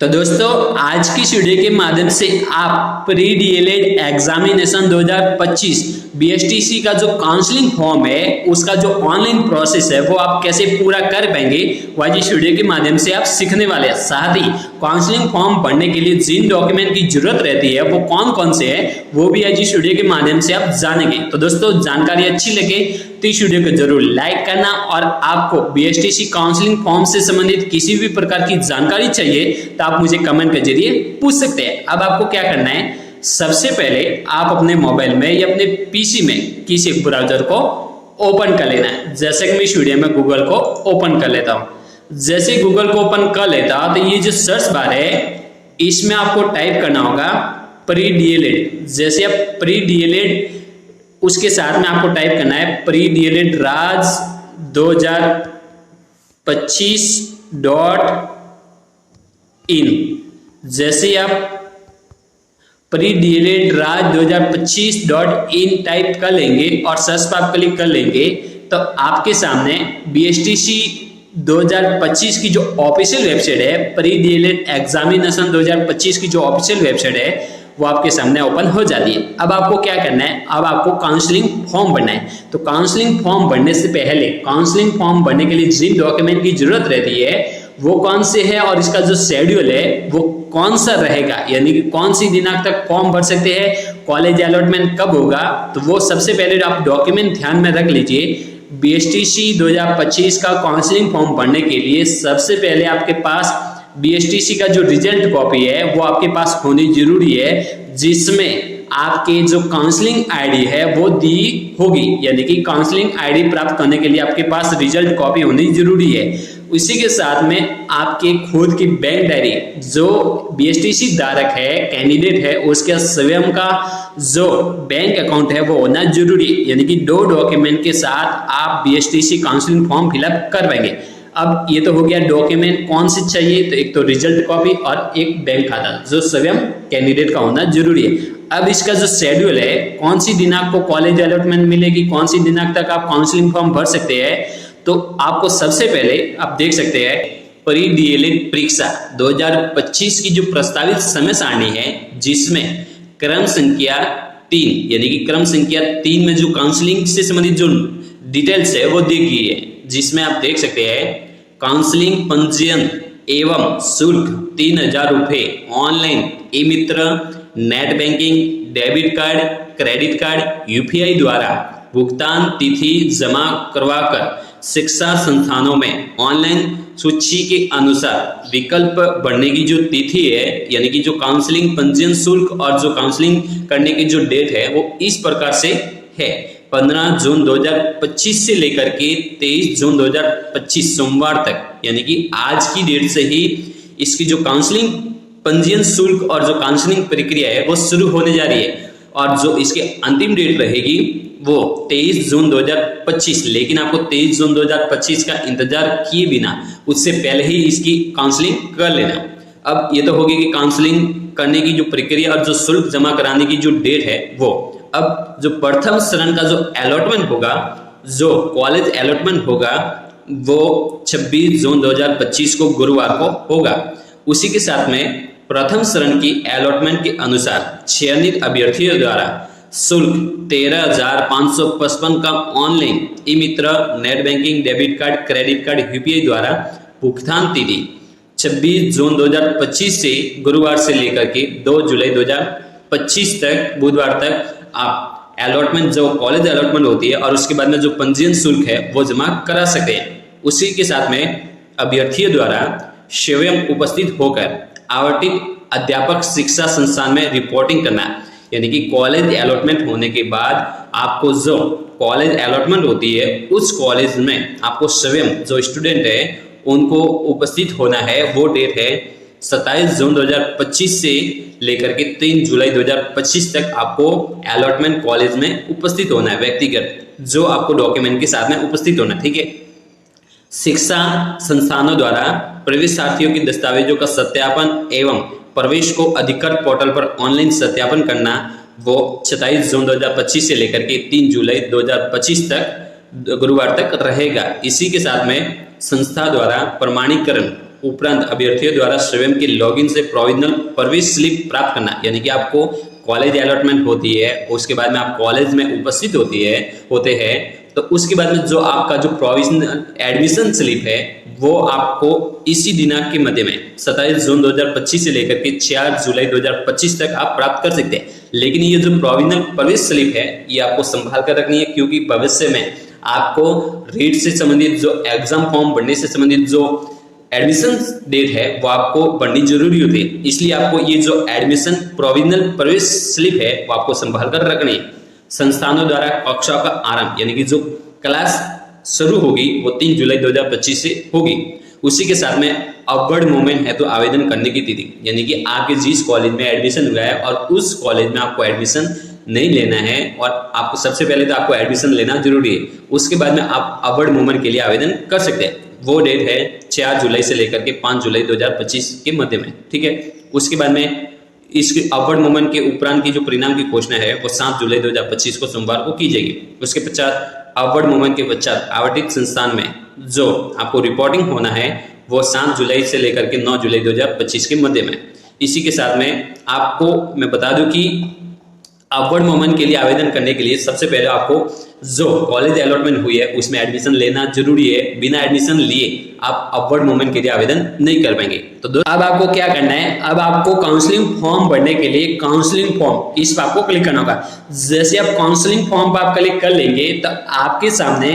तो दोस्तों आज की इस वीडियो के माध्यम से आप प्री डीएलएड एग्जामिनेशन 2025 बीएसटीसी का जो काउंसलिंग फॉर्म है उसका जो ऑनलाइन प्रोसेस है वो आप कैसे पूरा कर पाएंगे वो आज इस वीडियो के माध्यम से आप सीखने वाले हैं। साथ ही काउंसलिंग फॉर्म भरने के लिए जिन डॉक्यूमेंट की जरूरत रहती है वो कौन कौन से है वो भी आज इस वीडियो के माध्यम से आप जानेंगे। तो दोस्तों जानकारी अच्छी लगे तो इस वीडियो को जरूर लाइक करना और आपको बीएसटीसी काउंसलिंग फॉर्म से संबंधित किसी भी प्रकार की जानकारी चाहिए तो आप मुझे कमेंट के जरिए पूछ सकते हैं। अब आपको क्या करना है, सबसे पहले आप अपने मोबाइल में या अपने पीसी में किसी ब्राउजर को ओपन कर लेना है। जैसे कि मैं इस वीडियो में गूगल को ओपन कर लेता हूं। जैसे गूगल को ओपन कर लेता हूं तो ये जो सर्च बार है इसमें आपको टाइप करना होगा प्री डीएलएड। जैसे आप प्री डीएलएड उसके साथ में आपको टाइप करना है प्री डीएलएड राज 2025.in। जैसे आप प्री डीएलएड राज 2025.in टाइप कर लेंगे और सर्च पर क्लिक कर लेंगे तो आपके सामने बीएसटीसी 2025 की जो ऑफिशियल वेबसाइट है, प्री डीएलएड एग्जामिनेशन 2025 की जो ऑफिशियल वेबसाइट है वो आपके सामने ओपन हो जाती है। अब आपको क्या करना है, अब आपको काउंसलिंग फॉर्म भरना है। तो काउंसलिंग फॉर्म भरने से पहले काउंसलिंग फॉर्म भरने के लिए जिन डॉक्यूमेंट की जरूरत रहती है वो कौन से है और इसका जो शेड्यूल है वो कौन सा रहेगा, यानी कि कौन सी दिनांक तक फॉर्म भर सकते हैं, कॉलेज अलॉटमेंट कब होगा, तो वो सबसे पहले आप डॉक्यूमेंट ध्यान में रख लीजिए। बीएसटीसी 2025 का काउंसलिंग फॉर्म भरने के लिए सबसे पहले आपके पास बीएसटीसी का जो रिजल्ट कॉपी है वो आपके पास होनी जरूरी है, जिसमें आपके जो काउंसलिंग आईडी है वो दी होगी, यानी कि काउंसलिंग आईडी प्राप्त करने के लिए आपके पास रिजल्ट कॉपी होनी जरूरी है। इसी के साथ में आपके खुद की बैंक डायरी, जो बीएसटीसी धारक है कैंडिडेट है उसके स्वयं का जो बैंक अकाउंट है वो होना जरूरी है, यानी कि 2 डॉक्यूमेंट के साथ आप बीएसटीसी काउंसलिंग फॉर्म फिलअप कर पाएंगे। अब ये तो हो गया डॉक्यूमेंट कौन से चाहिए, तो एक तो रिजल्ट कॉपी और एक बैंक खाता जो स्वयं कैंडिडेट का होना जरूरी है। अब इसका जो शेड्यूल है, कौन सी दिनांक को कॉलेज अलॉटमेंट मिलेगी, कौन सी दिनांक तक आप काउंसलिंग फॉर्म भर सकते हैं, तो आपको सबसे पहले आप देख सकते हैं प्री डीएलएड परीक्षा 2025 की जो प्रस्तावित समय सारणी है जिसमें क्रम संख्या 3 यानी कि क्रम संख्या 3 में जो काउंसलिंग से संबंधित जो डिटेल्स है वो दी गई है, जिसमें आप देख सकते हैं काउंसलिंग पंजीयन एवं शुल्क 3000 रुपये online, e Mitra, net banking, debit card, credit card, UPI द्वारा भुगतान तिथि जमा करवाकर शिक्षा संस्थानों में ऑनलाइन सूची के अनुसार विकल्प भरने की जो तिथि है, यानी कि जो काउंसलिंग पंजीयन शुल्क और जो काउंसलिंग करने की जो डेट है वो इस प्रकार से है 15 जून 2025 से लेकर के 23 जून 2025 सोमवार तक, यानी कि आज की डेट से ही इसकी जो काउंसलिंग पंजीयन शुल्क और जो काउंसलिंग प्रक्रिया है वो शुरू होने जा रही है और जो इसके अंतिम डेट रहेगी वो 23 जून 2025। लेकिन आपको 23 जून 2025 का इंतजार किए बिना उससे पहले ही इसकी काउंसलिंग कर लेना। अब ये तो होगी कि काउंसलिंग करने की जो प्रक्रिया और जो शुल्क जमा कराने की जो डेट है वो। अब जो प्रथम चरण का जो अलॉटमेंट होगा, जो कॉलेज अलॉटमेंट होगा वो 26 जून 2025 को गुरुवार को होगा। उसी के साथ में प्रथम चरण की अलॉटमेंट के अनुसार चयनित अभ्यर्थियों द्वारा शुल्क 13,555 का online, e Mitra, net banking, debit card, credit card, UPI द्वारा भुगतान तिथि 26 जून 2025 से गुरुवार से लेकर के 2 जुलाई 2025 तक बुधवार तक आप अलॉटमेंट, जो कॉलेज अलॉटमेंट होती है और उसके बाद में जो पंजीयन शुल्क है वो जमा करा सकते हैं। उसी के साथ में अभ्यर्थियों द्वारा स्वयं उपस्थित होकर आवंटित अध्यापक शिक्षा संस्थान में रिपोर्टिंग करना, यानी कि कॉलेज अलॉटमेंट होने के बाद आपको जो कॉलेज अलॉटमेंट होती है उस कॉलेज में आपको स्वयं जो स्टूडेंट है उनको उपस्थित होना है। वो डेट है 27 जून 2025 से लेकर के 3 जुलाई 2025 तक आपको अलॉटमेंट कॉलेज में उपस्थित होना है, व्यक्तिगत जो आपको डॉक्यूमेंट के साथ में उपस्थित होना, ठीक है। शिक्षा संस्थानों द्वारा प्रवेशार्थियों के दस्तावेजों का सत्यापन एवं प्रवेश को अधिकृत पोर्टल पर ऑनलाइन सत्यापन करना वो 27 जून 2025 से लेकर के 3 जुलाई 2025 तक गुरुवार तक रहेगा। इसी के साथ में संस्था द्वारा प्रमाणीकरण उपरांत अभ्यर्थियों द्वारा स्वयं के लॉगिन से प्रोविजनल प्रवेश स्लिप प्राप्त करना, यानी कि आपको कॉलेज अलॉटमेंट होती है, उसके बाद में आप कॉलेज में उपस्थित होते हैं, तो उसके बाद में जो आपका जो प्रोविजनल एडमिशन स्लिप है वो आपको इसी दिनांक के मध्य में 27 जून 2025 से लेकर के 4 जुलाई 2025 तक आप प्राप्त कर सकते हैं। लेकिन ये जो प्रोविजनल प्रवेश स्लिप है ये आपको संभाल कर रखनी है, क्योंकि भविष्य में आपको रीट से संबंधित जो एग्जाम फॉर्म भरने से संबंधित जो एडमिशन डेट है वो आपको भरनी जरूरी होती है। इसलिए आपको ये जो एडमिशन प्रोविजनल प्रवेश स्लिप है वो आपको संभाल कर रखनी है। संस्थानों द्वारा कक्षाओं का आरंभ, यानी कि जो क्लास शुरू होगी वो 3 जुलाई 2025 से होगी। उसी के साथ में अपवर्ड मूवमेंट है तो आवेदन करने की तिथि, यानी कि आपके जिस कॉलेज में एडमिशन हुआ है और उस कॉलेज में आपको एडमिशन नहीं लेना है, और आपको सबसे पहले तो आपको एडमिशन लेना जरूरी है, उसके बाद में आप अपवर्ड मूवमेंट के लिए आवेदन कर सकते हैं। वो डेट है 4 जुलाई से लेकर के 5 जुलाई 2025 के मध्य में, ठीक है। उसके बाद में इसके अपवर्ड मूवमेंट के उपरांत की जो परिणाम की घोषणा है वो 7 जुलाई 2025 को सोमवार को की जाएगी। उसके पश्चात अपवर्ड मूवमेंट के पश्चात आवंटित संस्थान में जो आपको रिपोर्टिंग होना है वो 7 जुलाई से लेकर के 9 जुलाई 2025 के मध्य में। इसी के साथ में आपको मैं बता दूं कि अपवर्ड मूवमेंट के लिए आवेदन करने के लिए सबसे पहले आपको जो कॉलेज अलॉटमेंट हुई है उसमें एडमिशन लेना जरूरी है। बिना एडमिशन लिए आप अपवर्ड मूवमेंट के लिए आवेदन नहीं कर पाएंगे। तो दोस्तों अब आपको क्या करना है, अब आपको काउंसलिंग फॉर्म भरने के लिए काउंसलिंग फॉर्म इस पर आपको क्लिक करना होगा। जैसे आप काउंसलिंग फॉर्म पर आप क्लिक कर लेंगे तो आपके सामने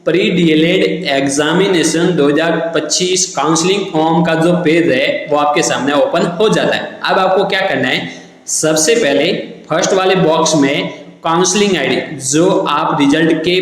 pre DElEd examination 2025 counselling form का जो पेज है वो आपके सामने ओपन हो जाता है। अब आपको क्या करना है, सबसे पहले फर्स्ट वाले बॉक्स में काउंसलिंग आईडी जो आप रिजल्ट के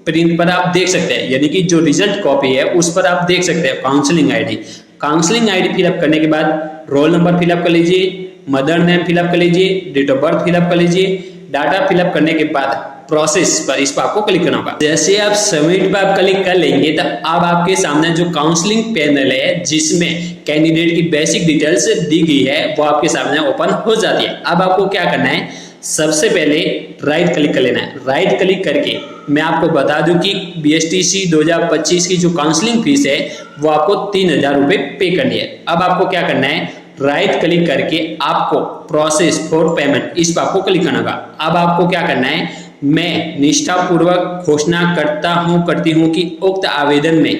प्रिंट पर आप देख सकते हैं, यानी कि जो रिजल्ट कॉपी है उस पर आप देख सकते हैं counselling ID. Counselling ID fill up करने के बाद रोल नंबर फिलअप कर लीजिए, मदर नेम फिलअप कर लीजिए, डेट ऑफ बर्थ फिलअप कर लीजिए। डाटा फिलअप करने के बाद प्रोसेस पर इस पर आपको क्लिक करना होगा। जैसे आप सबमिट पर आप क्लिक कर लेंगे तो अब आपके सामने जो काउंसलिंग पैनल है जिसमें कैंडिडेट की बेसिक डिटेल्स दी गई है वो आपके सामने ओपन हो जाती है। अब आपको क्या करना है, सबसे पहले राइट क्लिक कर लेना है। राइट क्लिक करके मैं आपको बता दूं कि BSTC 2025 की जो काउंसलिंग फीस है वो आपको 3000 रुपये पे करनी है। अब आपको क्या करना है, राइट क्लिक करके आपको प्रोसेस फॉर पेमेंट इस पर आपको क्लिक करना होगा। अब आपको क्या करना है, मैं निष्ठापूर्वक घोषणा करती हूं कि उक्त आवेदन में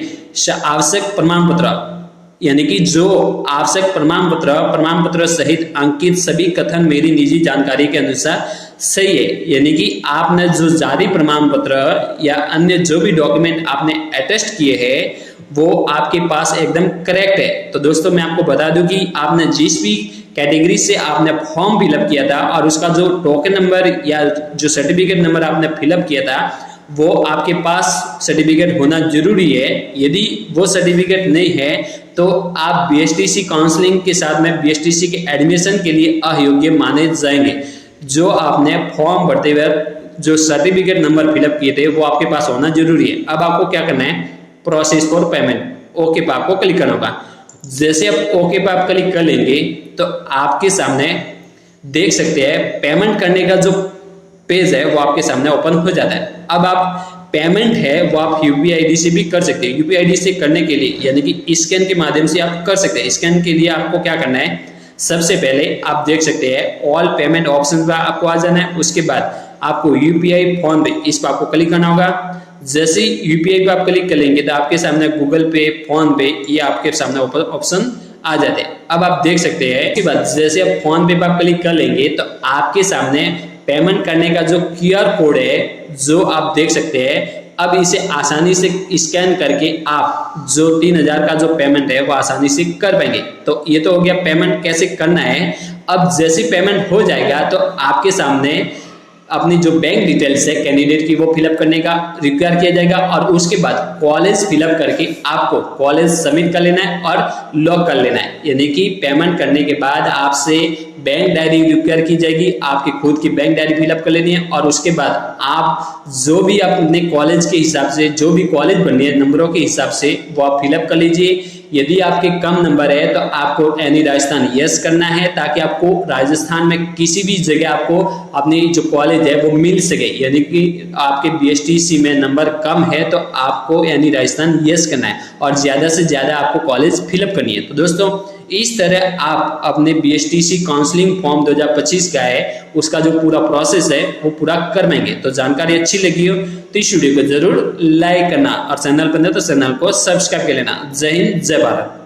आवश्यक प्रमाण पत्र, यानी कि जो आवश्यक प्रमाण पत्र सहित अंकित सभी कथन मेरी निजी जानकारी के अनुसार सही है, यानी कि आपने जो जारी प्रमाण पत्र या अन्य जो भी डॉक्यूमेंट आपने अटेस्ट किए हैं वो आपके पास एकदम करेक्ट है। तो दोस्तों मैं आपको बता दूं कि आपने जिस भी कैटेगरी से आपने फॉर्म फिलअप किया था और उसका जो टोकन नंबर या जो सर्टिफिकेट नंबर आपने फिलअप किया था वो आपके पास सर्टिफिकेट होना जरूरी है। यदि वो सर्टिफिकेट नहीं है तो आप BSTC काउंसलिंग के साथ में BSTC के एडमिशन के लिए अयोग्य माने जाएंगे। जो आपने फॉर्म भरते हुए जो सर्टिफिकेट नंबर फिलअप किए थे वो आपके पास होना जरूरी है। अब आपको क्या करना है, प्रोसेस फॉर पेमेंट ओके पर आपको क्लिक करना होगा। जैसे आप ओके पर आप क्लिक कर लेंगे तो आपके सामने देख सकते हैं पेमेंट करने का जो पेज है वो आपके सामने ओपन हो जाता है। अब आप पेमेंट है वो आप UPI ID से भी कर सकते हैं। UPI ID से करने के लिए यानी कि स्कैन के माध्यम से आप कर सकते हैं। स्कैन के लिए आपको क्या करना है, सबसे पहले आप देख सकते हैं ऑल पेमेंट ऑप्शन पर आपको आ जाना है। उसके बाद आपको UPI फोन पे इस पर आपको क्लिक करना होगा। जैसे UPI पे आप क्लिक करेंगे तो आपके सामने गूगल पे, फोन पे ये आपके सामने ऑप्शन आ जाते हैं। अब आप देख सकते हैं इसके बाद जैसे आप फोन पे आप क्लिक कर लेंगे तो आपके सामने पेमेंट करने का जो QR कोड है जो आप देख सकते हैं। अब इसे आसानी से स्कैन करके आप जो 3000 का जो पेमेंट है वो आसानी से कर पाएंगे। तो ये तो हो गया पेमेंट कैसे करना है। अब जैसे पेमेंट हो जाएगा तो आपके सामने अपनी जो बैंक डिटेल्स है कैंडिडेट की वो फिलअप करने का रिक्वायर किया जाएगा और उसके बाद कॉलेज फिलअप करके आपको कॉलेज सबमिट कर लेना है और लॉक कर लेना है। यानी कि पेमेंट करने के बाद आपसे बैंक डायरी रिक्वायर की जाएगी, आपकी खुद की बैंक डायरी फिलअप कर लेनी है और उसके बाद आप जो भी अपने कॉलेज के हिसाब से जो भी कॉलेज बननी है नंबरों के हिसाब से वो आप फिलअप कर लीजिए। यदि आपके कम नंबर है तो आपको यानी राजस्थान यस करना है, ताकि आपको राजस्थान में किसी भी जगह आपको अपनी जो कॉलेज है वो मिल सके। यदि कि आपके बीएसटीसी में नंबर कम है तो आपको यानी राजस्थान यस करना है और ज़्यादा से ज़्यादा आपको कॉलेज फिलअप करनी है। तो दोस्तों इस तरह आप अपने बीएसटीसी काउंसलिंग फॉर्म 2025 का है उसका जो पूरा प्रोसेस है वो पूरा कर पाएंगे। तो जानकारी अच्छी लगी हो तो इस वीडियो को जरूर लाइक करना और चैनल पर नहीं तो चैनल को सब्सक्राइब कर लेना। जय हिंद, जय भारत।